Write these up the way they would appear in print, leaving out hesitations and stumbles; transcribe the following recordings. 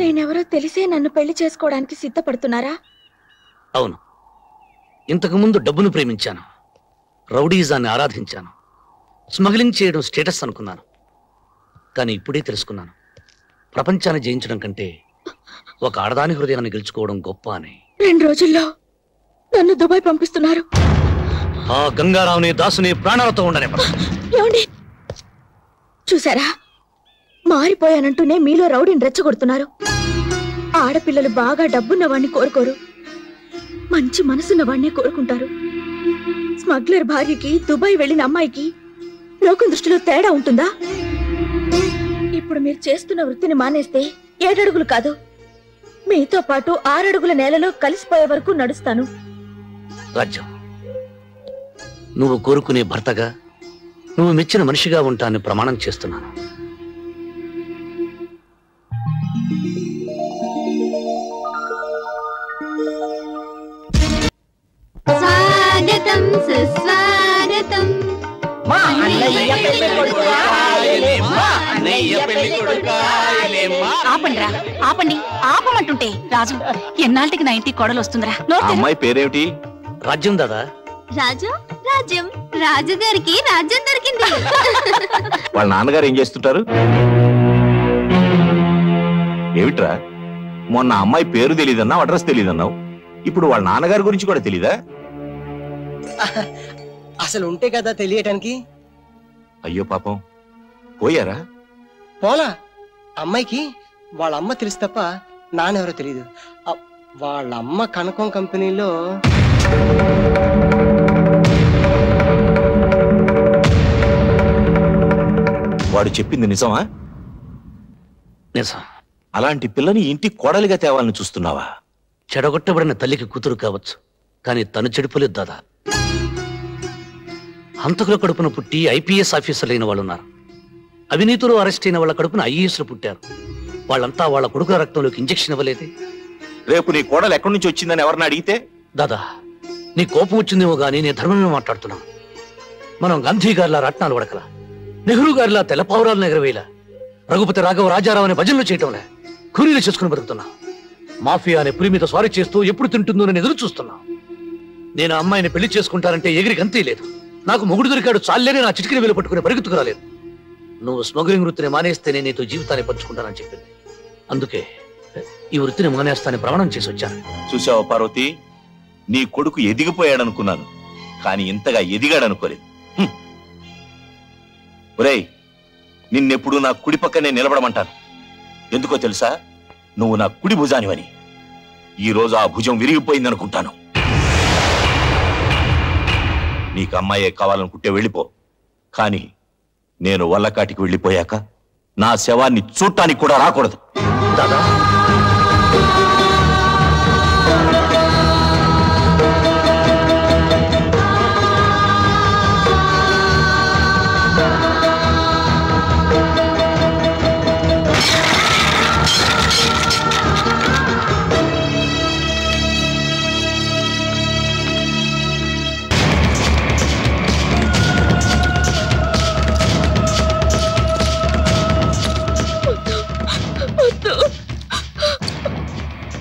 నేనెవరో తెలిసే నన్ను పెళ్లి చేసుకోవడానికి సిద్ధపడుతున్నారా? అవును. ఇంతకు ముందు డబ్బును ప్రేమించాను, రౌడీజాన్ని ఆరాధించాను, స్మగ్లింగ్ చేయడం స్టేటస్ అనుకున్నాను. కానీ ఇప్పుడే తెలుసుకున్నాను, ప్రపంచాన్ని జయించడం కంటే ఒక ఆడదాని హృదయాన్ని గెలుచుకోవడం గొప్ప అని. 2 రోజుల్లో నన్ను దుబాయ్ పంపిస్తున్నారు. ఆ గంగారావుని దాసుని ప్రాణాలతో ఉండనే. ఏమండి, చూసారా? మారిపోయానంటూనే మీలో రౌడీని రెచ్చగొడుతున్నారు. ఆడపిల్లలు బాగా డబ్బున్న వాడిని కోరుకోరు, మంచి మనసున్న వాడినే కోరుకుంటారు. స్మగ్లర్ భార్యకి దుబాయ్ వెళ్ళిన అమ్మాయికి లోకం దృష్టిలో తేడా ఉంటుందా? ఇప్పుడు మీరు చేస్తున్న వృత్తిని మానేస్తే 7 అడుగులు కాదు, మీతో పాటు 6 అడుగుల నేలలో కలిసిపోయే వరకు నడుస్తాను. రాజ్యం, నువ్వు కోరుకునే భర్తగా, నువ్వు మెచ్చిన మనిషిగా ఉంటానని ప్రమాణం చేస్తున్నాను. స్వాగతం సుస్వాగతం. ఆపండిరా, ఆపండి, ఆపమంటుంటే. రాజు, ఎన్నాళ్ళకి నా ఇంటికి కోడలు వస్తుందిరా? అమ్మాయి పేరేమిటి? రాజ్యం దాదా. రాజు, రాజ్యం, రాజుగారికి రాజ్యం దొరికింది. వాళ్ళ నాన్నగారు ఏం చేస్తుంటారు? ఏమిట్రా, మొన్న అమ్మాయి పేరు తెలీదన్నావు, అడ్రస్ తెలీదన్నావు, ఇప్పుడు వాళ్ళ నాన్నగారి గురించి కూడా తెలీదా? అసలు ఉంటే కదా తెలియటానికి. అయ్యో పాపం, పోయారా? పోలా. అమ్మాయికి వాళ్ళ అమ్మ తెలుసు తప్ప నాన్నెవరో తెలీదు. వాళ్ళ అమ్మ కనకం కంపెనీలో వాడు చెప్పింది నిజమా? నిజం. అలాంటి పిల్లని ఇంటి కోడలిగా తేవాలని చూస్తున్నావా? చెడగొట్టబడిన తల్లికి కూతురు కావచ్చు, కానీ తను చెడిపోలేదు దాదా. హంతకుల కడుపున పుట్టి ఐపీఎస్ ఆఫీసర్లు అయిన వాళ్ళు ఉన్నారు. అవినీతిలో అరెస్ట్ అయిన వాళ్ళ కడుపున ఐఏఎస్లు పుట్టారు. వాళ్ళంతా వాళ్ళ కొడుకుల రక్తంలోకి ఇంజెక్షన్ ఇవ్వలేదే. రేపు నీ కోడలు ఎక్కడి నుంచి వచ్చిందని ఎవరిని అడిగితే? దాదా, నీ కోపం వచ్చిందేమో గానీ నేను ధర్మమే మాట్లాడుతున్నాను. మనం గాంధీ గారిలా రత్నాలు వడకలా, నెహ్రూ గారిలా తెల్లపావురాలను ఎగరవేలా, రఘుపతి రాఘవ రాజారావు అనే భజనలు చేయటంలే కూలీలు చేసుకుని బతుకుతున్నా. మాఫియా అనే పులి మీద స్వారీ చేస్తూ ఎప్పుడు తింటుందో నేను ఎదురు చూస్తున్నా. నేను అమ్మాయిని పెళ్లి చేసుకుంటానంటే ఎగిరి గంతే లేదు. నాకు మొగుడు దొరికాడు చాలేనే నా చిటికిని వేలు పట్టుకుని పరిగెత్తుకు రాలేదు. నువ్వు స్మగ్లింగ్ వృత్తిని మానేస్తే నేను నీతో జీవితాన్ని పంచుకుంటానని చెప్పింది. అందుకే ఈ వృత్తిని మానేస్తానని ప్రమాణం చేసి వచ్చాను. చూసావా పార్వతి, నీ కొడుకు ఎదిగిపోయాడనుకున్నాను, కానీ ఇంతగా ఎదిగాడనుకోలేదు. ఒరేయ్, నిన్నెప్పుడు నా కుడి పక్కనే నిలబడమంటాను. ఎందుకో తెలుసా? నువ్వు నా కుడి భుజానివని. ఈ రోజు ఆ భుజం విరిగిపోయిందనుకుంటాను. నీకు అమ్మాయే కావాలనుకుంటే వెళ్ళిపో, కానీ నేను వల్లకాటికి వెళ్ళిపోయాక నా శవాన్ని చూడటానికి కూడా రాకూడదు. దాదా,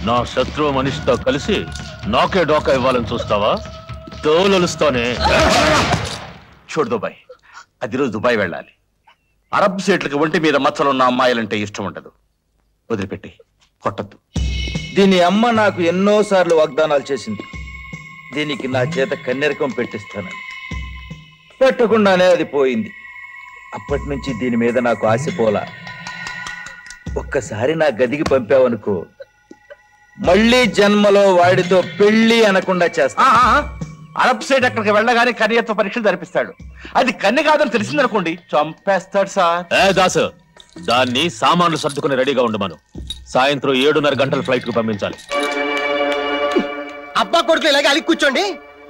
నా శత్రువు మనిషితో కలిసి నాకే డోకా ఇవ్వాలని చూస్తావా? తోలుస్తానే. చూడు దుబాయ్, అది రోజు దుబాయ్ వెళ్ళాలి. అరబ్ సీట్లకి ఒంటి మీద మచ్చలున్న అమ్మాయిలంటే ఇష్టం ఉండదు. వదిలిపెట్టి, కొట్టద్దు. దీని అమ్మ నాకు ఎన్నోసార్లు వాగ్దానాలు చేసింది, దీనికి నా చేత కన్నెరకం పెట్టిస్తానని. పెట్టకుండానే అది పోయింది. అప్పటి నుంచి దీని మీద నాకు ఆశపోలా. ఒక్కసారి నా గదికి పంపావనుకో, మళ్ళీ జన్మలో వాడితో పెళ్లి అనకుండా చేస్తా. అరబ్ సైడ్ అక్కడికి వెళ్ళగానే కన్యత్వ పరీక్షలు జరిపిస్తాడు. అది కన్య కాదని తెలిసిందనుకోండి, చంపేస్తాడు సార్. దాసు, దాన్ని సామాన్లు సర్దుకుని రెడీగా ఉండమను. సాయంత్రం 7:30 గంటల ఫ్లైట్ కు పంపించాలి. అబ్బా కొడుకులు ఇలాగే అలిగి కూర్చోండి,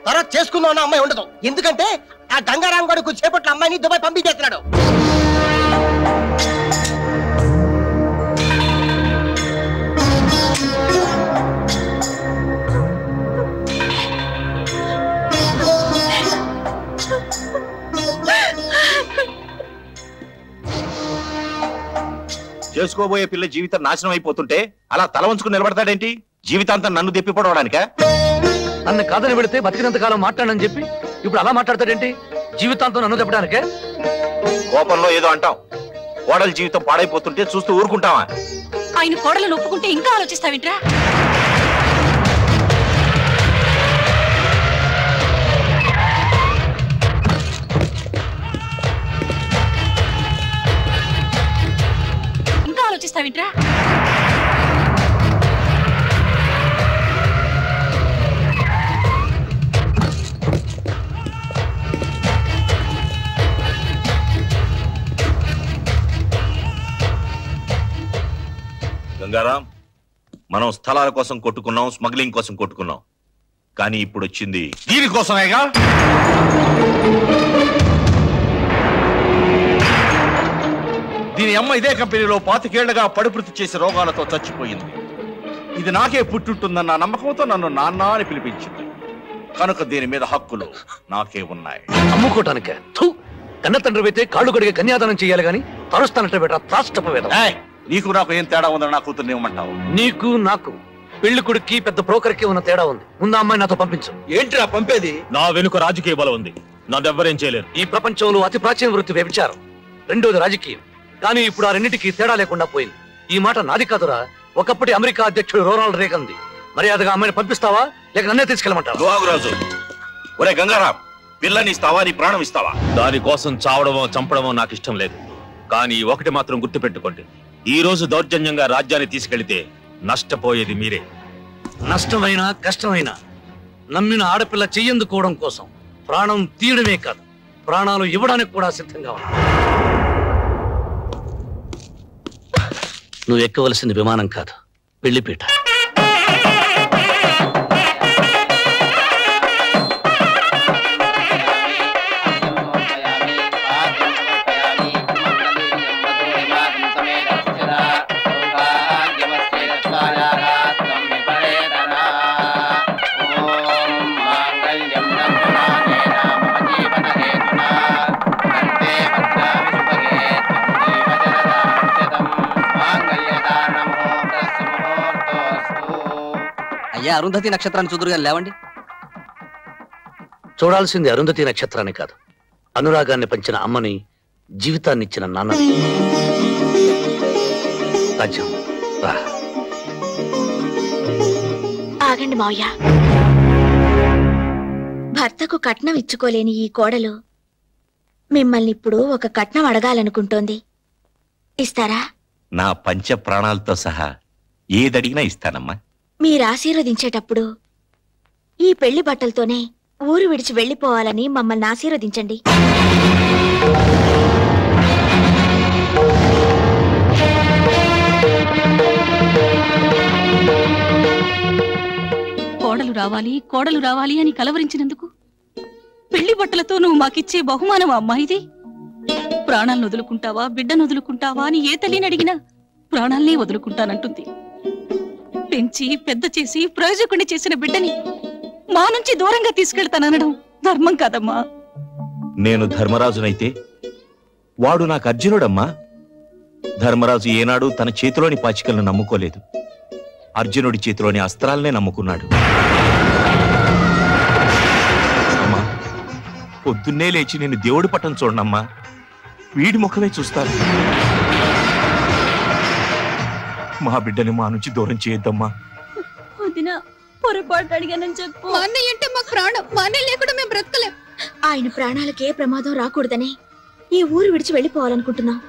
తర్వాత చేసుకుందాం అన్న అమ్మాయి ఉండదు. ఎందుకంటే ఆ గంగారాం గడుకు చేపట్ల అమ్మాయిని దుబాయ్ పంపించేస్తున్నాడు. చేసుకోబోయే పిల్ల జీవితం నాశనం అయిపోతుంటే అలా తల వంచుకుని నిలబడతాడేంటి? జీవితాంతం నన్ను తెప్పిపడవడానికా? నన్ను కాదని పెడితే బతికినంత కాలం మాట్లాడని చెప్పి ఇప్పుడు అలా మాట్లాడతాడేంటి? జీవితాంతం నన్ను తెప్పడానికే? కోపంలో ఏదో అంటాం. కోడల జీవితం పాడైపోతుంటే చూస్తూ ఊరుకుంటావా? ఆయన కోడలను ఒప్పుకుంటే ఇంకా ఆలోచిస్తావింట్రా? ఇంకా ఆలోచిస్తావింట్రా? గంగారాం, మనం స్థలాల కోసం కొట్టుకున్నాం, స్మగ్లింగ్ కోసం కొట్టుకున్నాం, కానీ ఇప్పుడు వచ్చింది దీనికోసమేగా. దీని అమ్మ ఇదే కంపెనీలో 25 ఏళ్లుగా పడిపృతి చేసి రోగాలతో చచ్చిపోయింది. ఇది నాకే పుట్టుంటుందన్న నమ్మకంతో నన్ను నాన్న అని పిలిపించింది కనుక దీని మీద హక్కులు నాకే ఉన్నాయి. అమ్ముకోటానికే? కన్న తండ్రి అయితే కాళ్ళు కడిగే కన్యాదానం చేయాలి గాని తరుస్తానంటే బెటర్ త్రాష్టపవేదం. నీకు నాకు ఏం తేడా ఉందని నా కూతుర్ని ఇవ్వమంటావు? నీకు నాకు పెళ్లి కొడుక్కి పెద్ద బ్రోకర్కి ఉన్న తేడా ఉంది. ముందు అమ్మాయి నాతో పంపించు. ఏంట్రా పంపేది? నా వెనుక రాజకీయ బలం ఉంది, నన్నెవ్వరేం చేయలేరు. ఈ ప్రపంచంలో అతి ప్రాచీన వృత్తి వ్యభిచారం, రెండోది రాజకీయం. కానీ ఇప్పుడు ఆ రెండింటికి తేడా లేకుండా పోయింది. ఈ మాట నాది కాదురా, ఒకప్పటి అమెరికా అధ్యక్షుడు రొనాల్డ్ రేగన్ది. మర్యాదగా అమ్మాయిని పంపిస్తావా లేక నన్నే తీసుకెళ్ళమంటావా? రాజు, ఒరే గంగారాం, పిల్లని ఇస్తావా, నీ ప్రాణం ఇస్తావా? దానికోసం చావడమో చంపడమో నాకు ఇష్టం లేదు. కానీ ఒకటి మాత్రం గుర్తు పెట్టుకోండి, ఈ రోజు దౌర్జన్యంగా రాజ్యాన్ని తీసుకెళ్తే నష్టపోయేది మీరే. నష్టమైనా కష్టమైనా నమ్మిన ఆడపిల్ల చెయ్యందుకోవడం కోసం ప్రాణం తీయడమే కాదు, ప్రాణాలు ఇవ్వడానికి కూడా సిద్ధంగా ఉన్నా. నువ్వు ఎక్కవలసింది విమానం కాదు, పెళ్లిపీట. అయ్యా, అరుంధతి నక్షత్రాన్ని చూదురుగా లేవండి. చూడాల్సింది అరుంధతి నక్షత్రాన్ని కాదు, అనురాగాన్ని పంచిన అమ్మని, జీవితాన్ని ఇచ్చిన నాన్నని. రాజ్యం రా. ఆగండి మావయ్య. భర్తకు కట్నం ఇచ్చుకోలేని ఈ కోడలు మిమ్మల్ని ఇప్పుడు ఒక కట్నం అడగాలనుకుంటోంది. ఇస్తారా? నా పంచ ప్రాణాలతో సహా ఏదడిగినా ఇస్తానమ్మా. మీరు ఆశీర్వదించేటప్పుడు ఈ పెళ్లి బట్టలతోనే ఊరు విడిచి వెళ్లిపోవాలని మమ్మల్ని ఆశీర్వదించండి. కోడలు రావాలి, కోడలు రావాలి అని కలవరించినందుకు పెళ్లి బట్టలతో నువ్వు మాకిచ్చే బహుమానం అమ్మాయిది. ప్రాణాలను వదులుకుంటావా, బిడ్డను వదులుకుంటావా అని ఏ తల్లిని అడిగినా ప్రాణాలనే వదులుకుంటానంటుంది. పెంచి పెద్ద చేసి ప్రయోజకుడిని చేసిన బిడ్డని మా నుంచి దూరంగా తీసుకెళ్తాననడం ధర్మం కాదమ్మా. నేను ధర్మరాజునైతే వాడు నాకు అర్జునుడమ్మా. ధర్మరాజు ఏనాడు తన చేతిలోని పాచికలను నమ్ముకోలేదు, అర్జునుడి చేతిలోని అస్త్రాలనే నమ్ముకున్నాడు. అమ్మా, పొద్దున్నే లేచి నేను దేవుడి పట్టం చూడనమ్మా, వీడి ముఖమే చూస్తాను. మా బిడ్డని మా నుంచి దూరం చేయొద్దమ్మా. పొరపాటు అడిగానని చెప్పు. మా అన్నయ్య అంటే మాకు ప్రాణం, మా అన్నయ్య లేకుండా మేము బ్రతకలేం. ఆయన ప్రాణాలకే ప్రమాదం రాకూడదని ఈ ఊరు విడిచి వెళ్లిపోవాలనుకుంటున్నాం.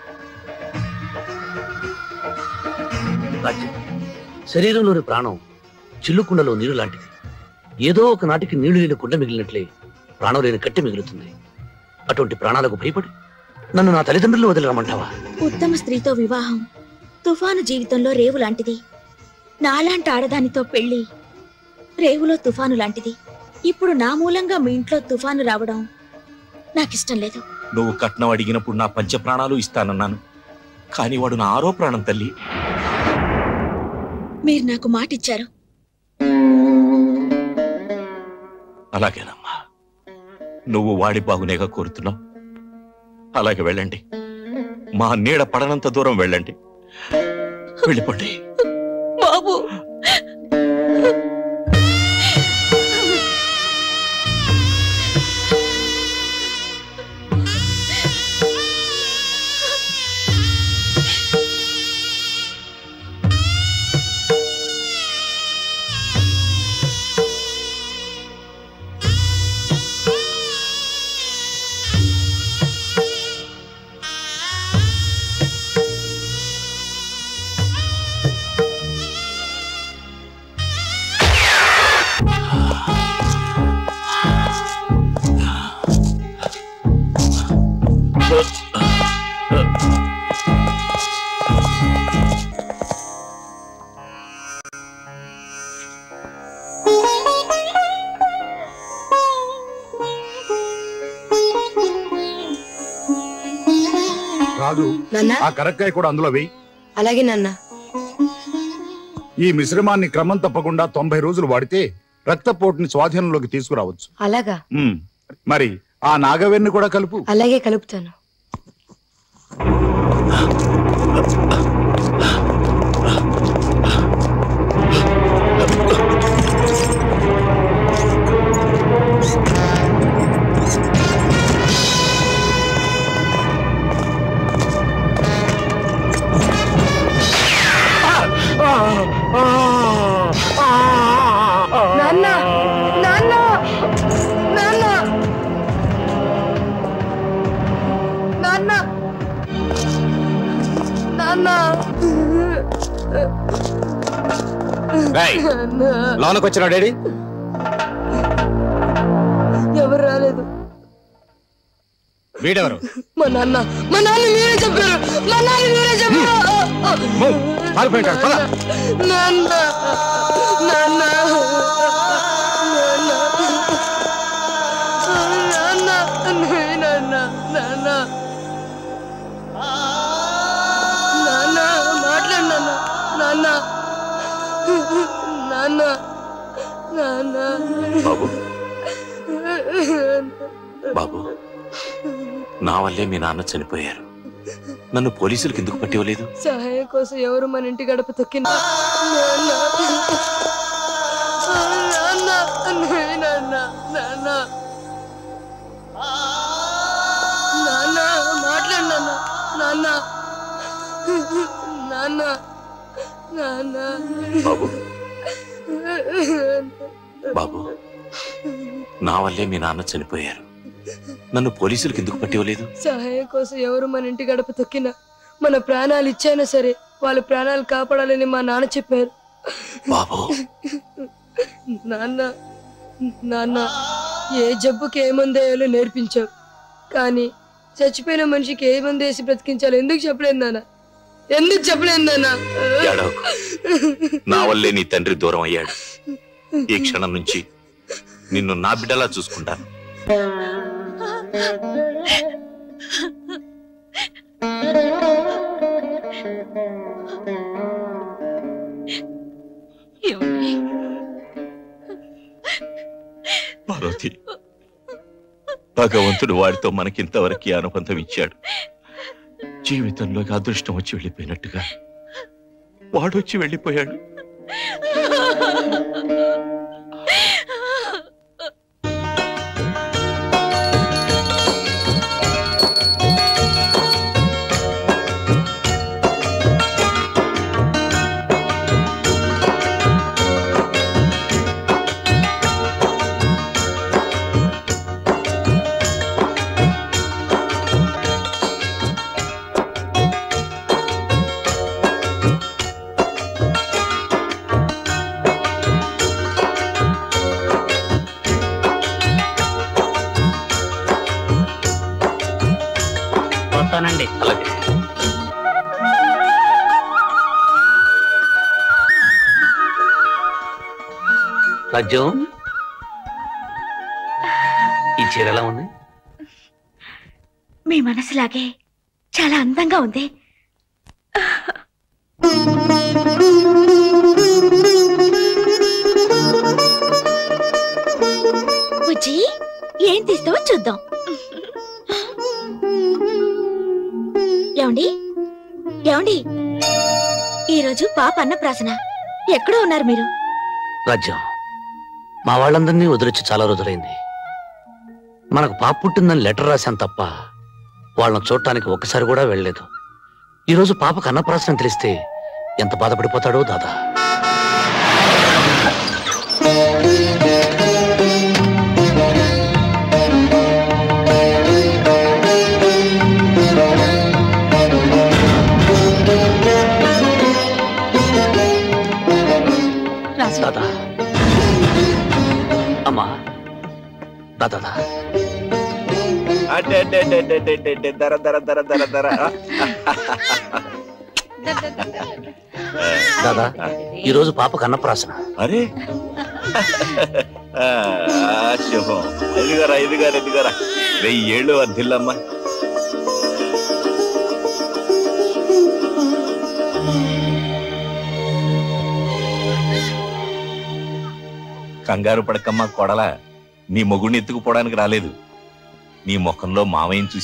శరీరంలోని ప్రాణం చిల్లుకుండలో నీరు లాంటిది. ఏదో ఒక నాటికి నీళ్లు లేని కుండ మిగిలినట్లే ప్రాణం లేని కట్టె మిగులుతుంది. అటువంటి ప్రాణాలకు భయపడి నన్ను నా తల్లిదండ్రులు వదిలిరమ్మంటావా? ఉత్తమ స్త్రీతో వివాహం తుఫాను జీవితంలో రేవు లాంటిది. నాలాంటి ఆడదానితో పెళ్లి రేవులో తుఫాను లాంటిది. ఇప్పుడు నా మూలంగా మీ ఇంట్లో తుఫాను రావడం నాకిష్టం లేదు. నువ్వు కట్నం అడిగినప్పుడు నా పంచ ప్రాణాలు ఇస్తానన్నాను, కానీ వాడు నా ఆరో ప్రాణం తల్లి. మీరు నాకు మాటిచ్చారు. అలాగేనమ్మా, నువ్వు వాడి బాగునేగా కోరుతున్నావు. అలాగే వెళ్ళండి, మా నీడ పడనంత దూరం వెళ్ళండి. వెళ్ళిపోండి. బాబు రాజు, ఆ కరక్కాయ కూడా అందులో వెయ్యి. అలాగే నాన్న. ఈ మిశ్రమాన్ని క్రమం తప్పకుండా 90 రోజులు వాడితే రక్తపోటుని స్వాధీనంలోకి తీసుకురావచ్చు. అలాగా? మరి ఆ నాగవేణ్ణి కూడా కలుపు. అలాగే కలుపుతాను. నాన్న నాన్న నాన్న నాన్న నాన్న లోనకు వచ్చిన డాడీ ఎవరు రాలేదు. వీడెవరు? మా నాన్న మీరే చెప్పారు. మా నాన్న మీరే చెప్పారు. నాన్న నాన్న నాన్న నాన్న నాన్న మాట్లాడు నాన్న నాన్న నాన్న బాబు బాబు, నా వల్లే మీ నాన్న చనిపోయారు. నన్ను పోలీసులకు ఎందుకు పట్టివ్వలేదు? సహాయం కోసం ఎవరు మన ఇంటి గడప తొక్కిన మాట్లాడు నాన్న నాన్న నాన్న. బాబు బాబు, నా వల్లే మీ నాన్న చనిపోయారు. నన్ను పోలీసులకు ఎందుకు పట్టివ్వలేదు? సహాయం కోసం ఎవరు మన ఇంటి గడప తొక్కిన మన ప్రాణాలు ఇచ్చైనా సరే వాళ్ళ ప్రాణాలు కాపాడాలని మా నాన్న చెప్పారు. బాబు నాన్న నాన్న, ఏ జబ్బుకి ఏ మందు వేయాలో నేర్పించావు, కానీ చచ్చిపోయిన మనిషికి ఏ మందు వేసి బ్రతికించాలో ఎందుకు చెప్పలేదు నాన్న? ఎందుకు చెప్పలేదు నాన్న? నా వల్లే నీ తండ్రి దూరం అయ్యాడు. ఈ క్షణం నుంచి నిన్ను నా బిడ్డలా చూసుకుంటాను. పార్వతి, భగవంతుడు వాడితో మనకింతవరకు అనుబంధం ఇచ్చాడు. జీవితంలోకి అదృష్టం వచ్చి వెళ్ళిపోయినట్టుగా వాడొచ్చి వెళ్ళిపోయాడు. వస్తానండి. అలాగే. రాజ్యం, ఈ చీర ఎలా ఉంది? మీ మనసులాగే చాలా అందంగా ఉంది. బుజ్జి, ఏం తీస్తావో చూద్దాం. ఏమండి ఏమండి ఈ రోజు పాప అన్నప్రాసన. ఎక్కడో ఉన్నారు మీరు? రాజ్యం, మా వాళ్ళందరినీ వదిలించి చాలా రోజులైంది. మనకు పాప పుట్టిందని లెటర్ రాశాను తప్ప వాళ్ళని చూడటానికి ఒక్కసారి కూడా వెళ్ళలేదు. ఈరోజు పాపకు అన్నప్రాసన తెలిస్తే ఎంత బాధపడిపోతాడో దాదా. దాదా, అమ్మా, దాదా, దర దర దర దర దర. దాదా, ఈరోజు పాపకు అన్నప్రాసన. అరే శుభం. ఎదుగారా ఎదుగారా ఎదుగారా. 1000 ఏళ్ళు వర్ధిల్లమ్మా. కంగారు పడకమ్మా కోడలా. నీ మొగుడిని ఎత్తుకుపోవడానికి రాలేదు. నీ ముఖంలో మామయ్యని చూసి